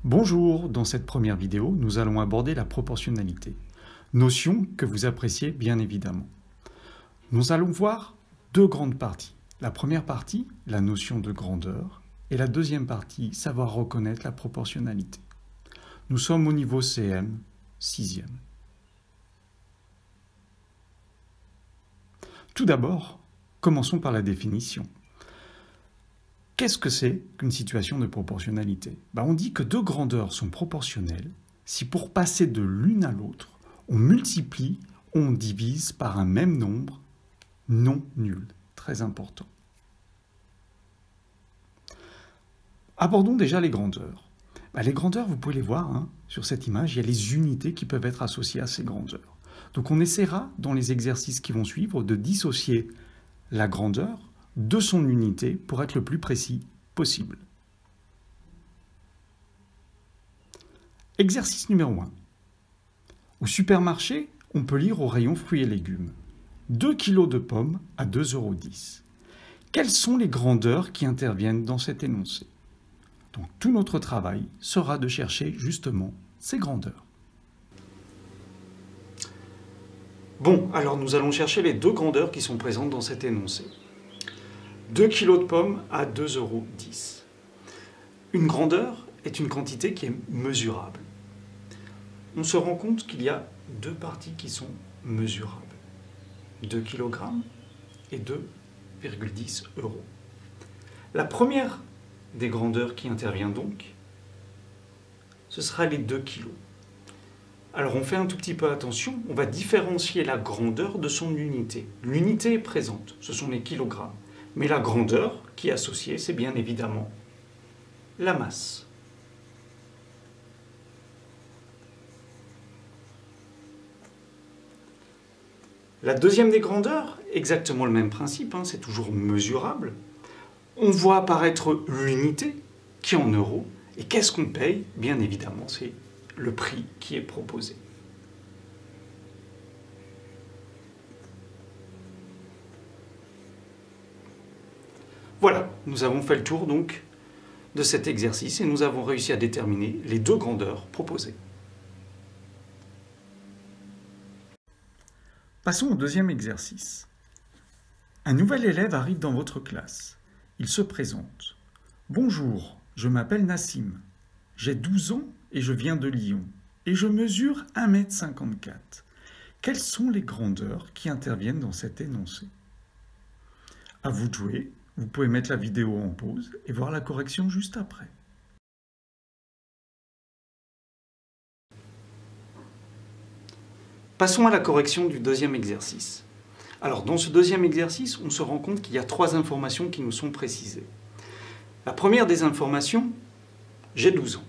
Bonjour, dans cette première vidéo, nous allons aborder la proportionnalité, notion que vous appréciez bien évidemment. Nous allons voir deux grandes parties. La première partie, la notion de grandeur, et la deuxième partie, savoir reconnaître la proportionnalité. Nous sommes au niveau CM, 6e. Tout d'abord, commençons par la définition. Qu'est-ce que c'est qu'une situation de proportionnalité? On dit que deux grandeurs sont proportionnelles si pour passer de l'une à l'autre, on multiplie, on divise par un même nombre non nul. Très important. Abordons déjà les grandeurs. Les grandeurs, vous pouvez les voir sur cette image, il y a les unités qui peuvent être associées à ces grandeurs. Donc on essaiera, dans les exercices qui vont suivre, de dissocier la grandeur de son unité pour être le plus précis possible. Exercice numéro 1. Au supermarché, on peut lire au rayon fruits et légumes 2 kg de pommes à 2,10 €. Quelles sont les grandeurs qui interviennent dans cet énoncé? Donc tout notre travail sera de chercher justement ces grandeurs. Bon, alors nous allons chercher les deux grandeurs qui sont présentes dans cet énoncé. 2 kg de pommes à 2,10 €. Une grandeur est une quantité qui est mesurable. On se rend compte qu'il y a deux parties qui sont mesurables. 2 kg et 2,10 €. La première des grandeurs qui intervient donc, ce sera les 2 kg. Alors on fait un tout petit peu attention, on va différencier la grandeur de son unité. L'unité est présente, ce sont les kilogrammes. Mais la grandeur qui est associée, c'est bien évidemment la masse. La deuxième des grandeurs, exactement le même principe, c'est toujours mesurable. On voit apparaître l'unité qui est en euros. Et qu'est-ce qu'on paye? Bien évidemment, c'est le prix qui est proposé. Voilà, nous avons fait le tour donc de cet exercice et nous avons réussi à déterminer les deux grandeurs proposées. Passons au deuxième exercice. Un nouvel élève arrive dans votre classe. Il se présente. Bonjour, je m'appelle Nassim. J'ai 12 ans et je viens de Lyon. Et je mesure 1,54 m. Quelles sont les grandeurs qui interviennent dans cet énoncé? À vous de jouer. Vous pouvez mettre la vidéo en pause et voir la correction juste après. Passons à la correction du deuxième exercice. Alors, dans ce deuxième exercice, on se rend compte qu'il y a trois informations qui nous sont précisées. La première des informations, j'ai 12 ans.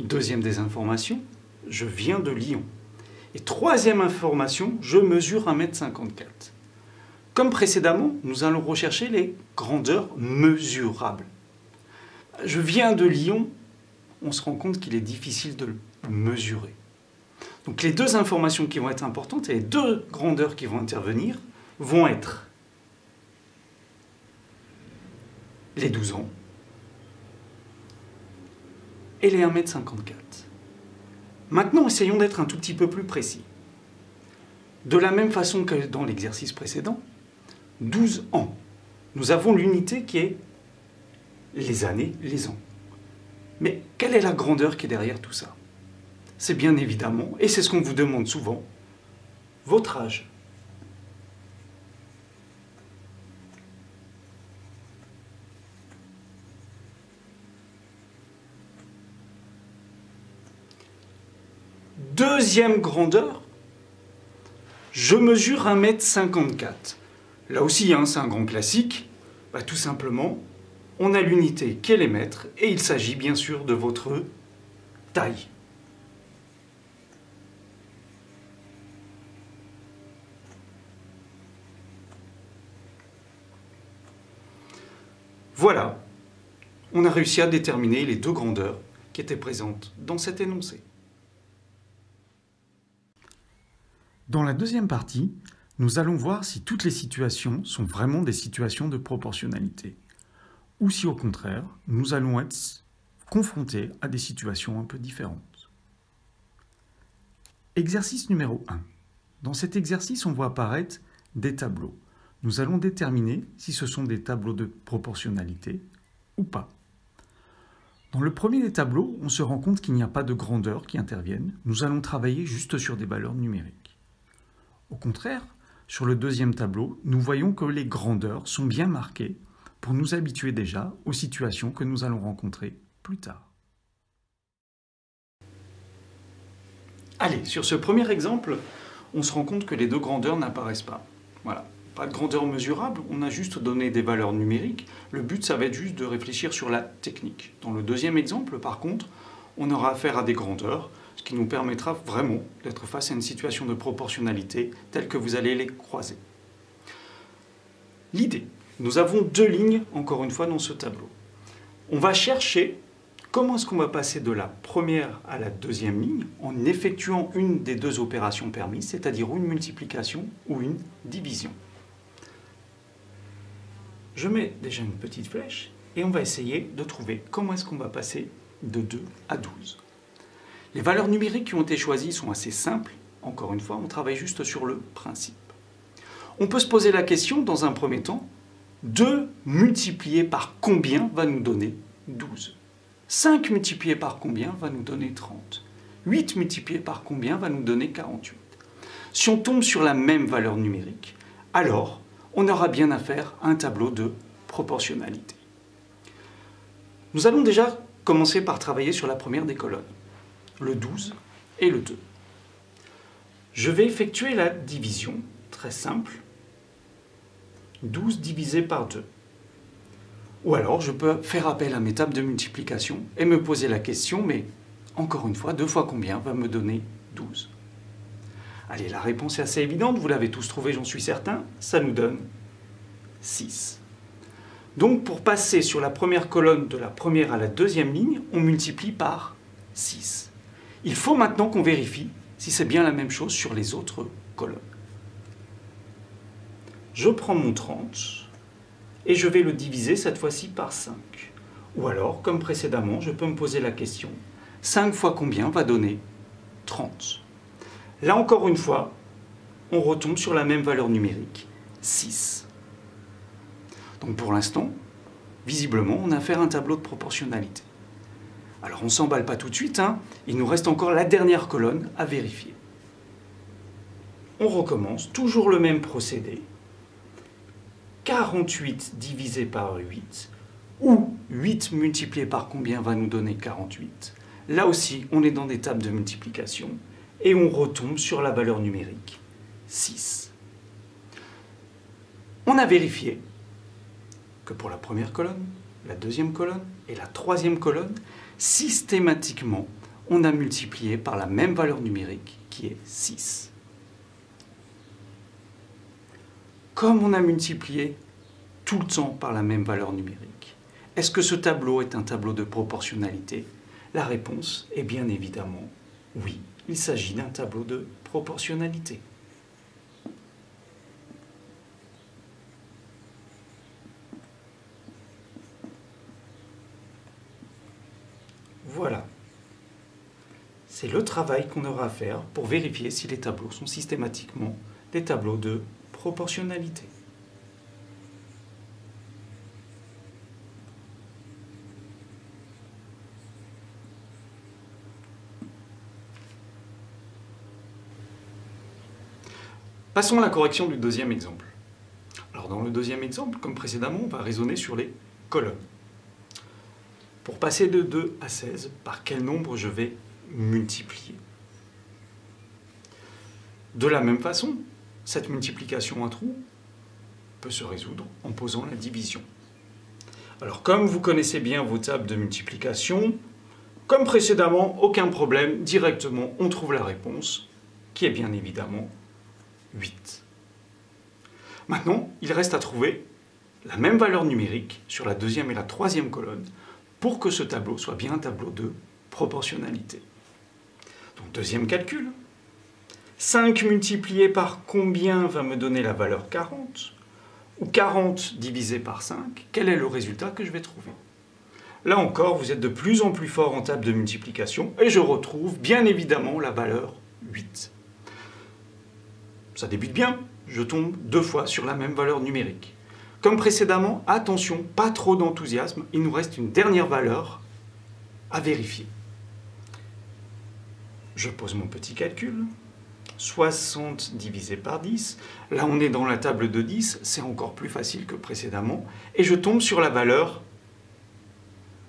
Deuxième des informations, je viens de Lyon. Et troisième information, je mesure 1,54 m. Comme précédemment, nous allons rechercher les grandeurs mesurables. Je viens de Lyon, on se rend compte qu'il est difficile de le mesurer. Donc les deux informations qui vont être importantes et les deux grandeurs qui vont intervenir vont être les 12 ans et les 1,54 m. Maintenant, essayons d'être un tout petit peu plus précis. De la même façon que dans l'exercice précédent, 12 ans. Nous avons l'unité qui est les années, les ans. Mais quelle est la grandeur qui est derrière tout ça? C'est bien évidemment, et c'est ce qu'on vous demande souvent, votre âge. Deuxième grandeur, je mesure 1,54 m. Là aussi, c'est un grand classique. Tout simplement, on a l'unité qui est les mètres et il s'agit bien sûr de votre taille. Voilà, on a réussi à déterminer les deux grandeurs qui étaient présentes dans cet énoncé. Dans la deuxième partie, nous allons voir si toutes les situations sont vraiment des situations de proportionnalité, ou si au contraire, nous allons être confrontés à des situations un peu différentes. Exercice numéro 1. Dans cet exercice, on voit apparaître des tableaux. Nous allons déterminer si ce sont des tableaux de proportionnalité ou pas. Dans le premier des tableaux, on se rend compte qu'il n'y a pas de grandeur qui interviennent. Nous allons travailler juste sur des valeurs numériques. Au contraire, sur le deuxième tableau, nous voyons que les grandeurs sont bien marquées pour nous habituer déjà aux situations que nous allons rencontrer plus tard. Allez, sur ce premier exemple, on se rend compte que les deux grandeurs n'apparaissent pas. Voilà, pas de grandeur mesurable, on a juste donné des valeurs numériques. Le but, ça va être juste de réfléchir sur la technique. Dans le deuxième exemple, par contre, on aura affaire à des grandeurs, ce qui nous permettra vraiment d'être face à une situation de proportionnalité telle que vous allez les croiser. L'idée, nous avons deux lignes, encore une fois, dans ce tableau. On va chercher comment est-ce qu'on va passer de la première à la deuxième ligne en effectuant une des deux opérations permises, c'est-à-dire une multiplication ou une division. Je mets déjà une petite flèche et on va essayer de trouver comment est-ce qu'on va passer de 2 à 12. Les valeurs numériques qui ont été choisies sont assez simples. Encore une fois, on travaille juste sur le principe. On peut se poser la question, dans un premier temps, 2 multiplié par combien va nous donner 12 ? 5 multiplié par combien va nous donner 30 ? 8 multiplié par combien va nous donner 48 ? Si on tombe sur la même valeur numérique, alors on aura bien affaire à un tableau de proportionnalité. Nous allons déjà commencer par travailler sur la première des colonnes, le 12 et le 2. Je vais effectuer la division, très simple, 12 divisé par 2. Ou alors je peux faire appel à mes tables de multiplication et me poser la question, mais encore une fois, 2 fois combien va me donner 12 ? Allez, la réponse est assez évidente, vous l'avez tous trouvé, j'en suis certain, ça nous donne 6. Donc pour passer sur la première colonne de la première à la deuxième ligne, on multiplie par 6. Il faut maintenant qu'on vérifie si c'est bien la même chose sur les autres colonnes. Je prends mon 30 et je vais le diviser cette fois-ci par 5. Ou alors, comme précédemment, je peux me poser la question, 5 fois combien va donner 30 ? Là encore une fois, on retombe sur la même valeur numérique, 6. Donc pour l'instant, visiblement, on a affaire à un tableau de proportionnalité. Alors on ne s'emballe pas tout de suite, il nous reste encore la dernière colonne à vérifier. On recommence, toujours le même procédé. 48 divisé par 8, ou 8 multiplié par combien va nous donner 48. Là aussi, on est dans des tables de multiplication, et on retombe sur la valeur numérique, 6. On a vérifié que pour la première colonne, la deuxième colonne et la troisième colonne, systématiquement, on a multiplié par la même valeur numérique qui est 6. Comme on a multiplié tout le temps par la même valeur numérique, est-ce que ce tableau est un tableau de proportionnalité ? La réponse est bien évidemment oui. Il s'agit d'un tableau de proportionnalité. Voilà. C'est le travail qu'on aura à faire pour vérifier si les tableaux sont systématiquement des tableaux de proportionnalité. Passons à la correction du deuxième exemple. Alors dans le deuxième exemple, comme précédemment, on va raisonner sur les colonnes. Pour passer de 2 à 16, par quel nombre je vais multiplier? De la même façon, cette multiplication à trous peut se résoudre en posant la division. Alors comme vous connaissez bien vos tables de multiplication, comme précédemment, aucun problème, directement on trouve la réponse, qui est bien évidemment 8. Maintenant, il reste à trouver la même valeur numérique sur la deuxième et la troisième colonne pour que ce tableau soit bien un tableau de proportionnalité. Donc deuxième calcul. 5 multiplié par combien va me donner la valeur 40 ? Ou 40 divisé par 5, quel est le résultat que je vais trouver? Là encore, vous êtes de plus en plus fort en table de multiplication et je retrouve bien évidemment la valeur 8. Ça débute bien, je tombe 2 fois sur la même valeur numérique. Comme précédemment, attention, pas trop d'enthousiasme, il nous reste une dernière valeur à vérifier. Je pose mon petit calcul. 60 divisé par 10. Là, on est dans la table de 10, c'est encore plus facile que précédemment. Et je tombe sur la valeur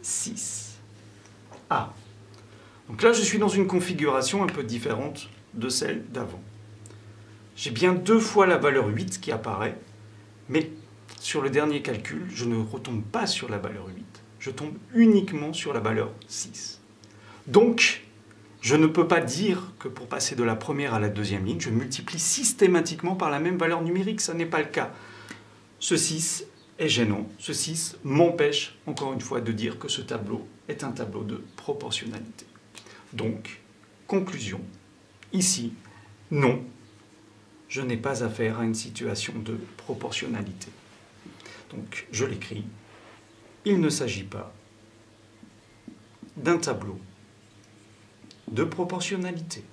6. Ah. Donc là, je suis dans une configuration un peu différente de celle d'avant. J'ai bien 2 fois la valeur 8 qui apparaît, mais sur le dernier calcul, je ne retombe pas sur la valeur 8. Je tombe uniquement sur la valeur 6. Donc, je ne peux pas dire que pour passer de la première à la deuxième ligne, je multiplie systématiquement par la même valeur numérique. Ça n'est pas le cas. Ce 6 est gênant. Ce 6 m'empêche, encore une fois, de dire que ce tableau est un tableau de proportionnalité. Donc, conclusion, ici, non, je n'ai pas affaire à une situation de proportionnalité. Donc, je l'écris. Il ne s'agit pas d'un tableau de proportionnalité.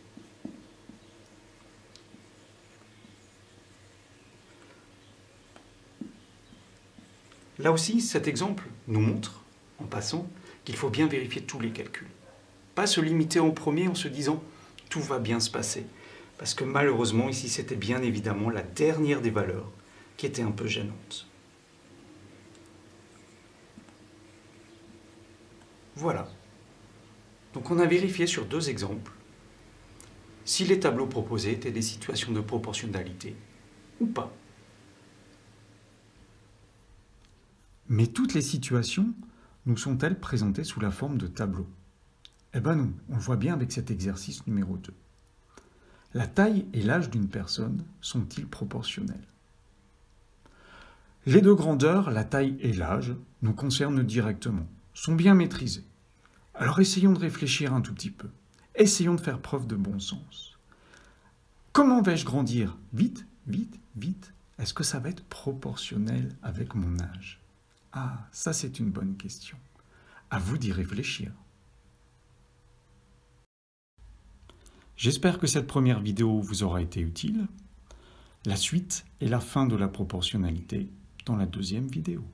Là aussi, cet exemple nous montre, en passant, qu'il faut bien vérifier tous les calculs. Pas se limiter au premier en se disant « tout va bien se passer ». Parce que malheureusement, ici, c'était bien évidemment la dernière des valeurs qui était un peu gênante. Voilà. Donc on a vérifié sur 2 exemples si les tableaux proposés étaient des situations de proportionnalité ou pas. Mais toutes les situations nous sont-elles présentées sous la forme de tableaux? Eh bien non, on le voit bien avec cet exercice numéro 2. La taille et l'âge d'une personne sont-ils proportionnels? Les 2 grandeurs, la taille et l'âge, nous concernent directement, sont bien maîtrisés. Alors essayons de réfléchir un tout petit peu. Essayons de faire preuve de bon sens. Comment vais-je grandir? Vite, vite, vite. Est-ce que ça va être proportionnel avec mon âge? Ah, ça c'est une bonne question. À vous d'y réfléchir. J'espère que cette première vidéo vous aura été utile. La suite et la fin de la proportionnalité dans la deuxième vidéo.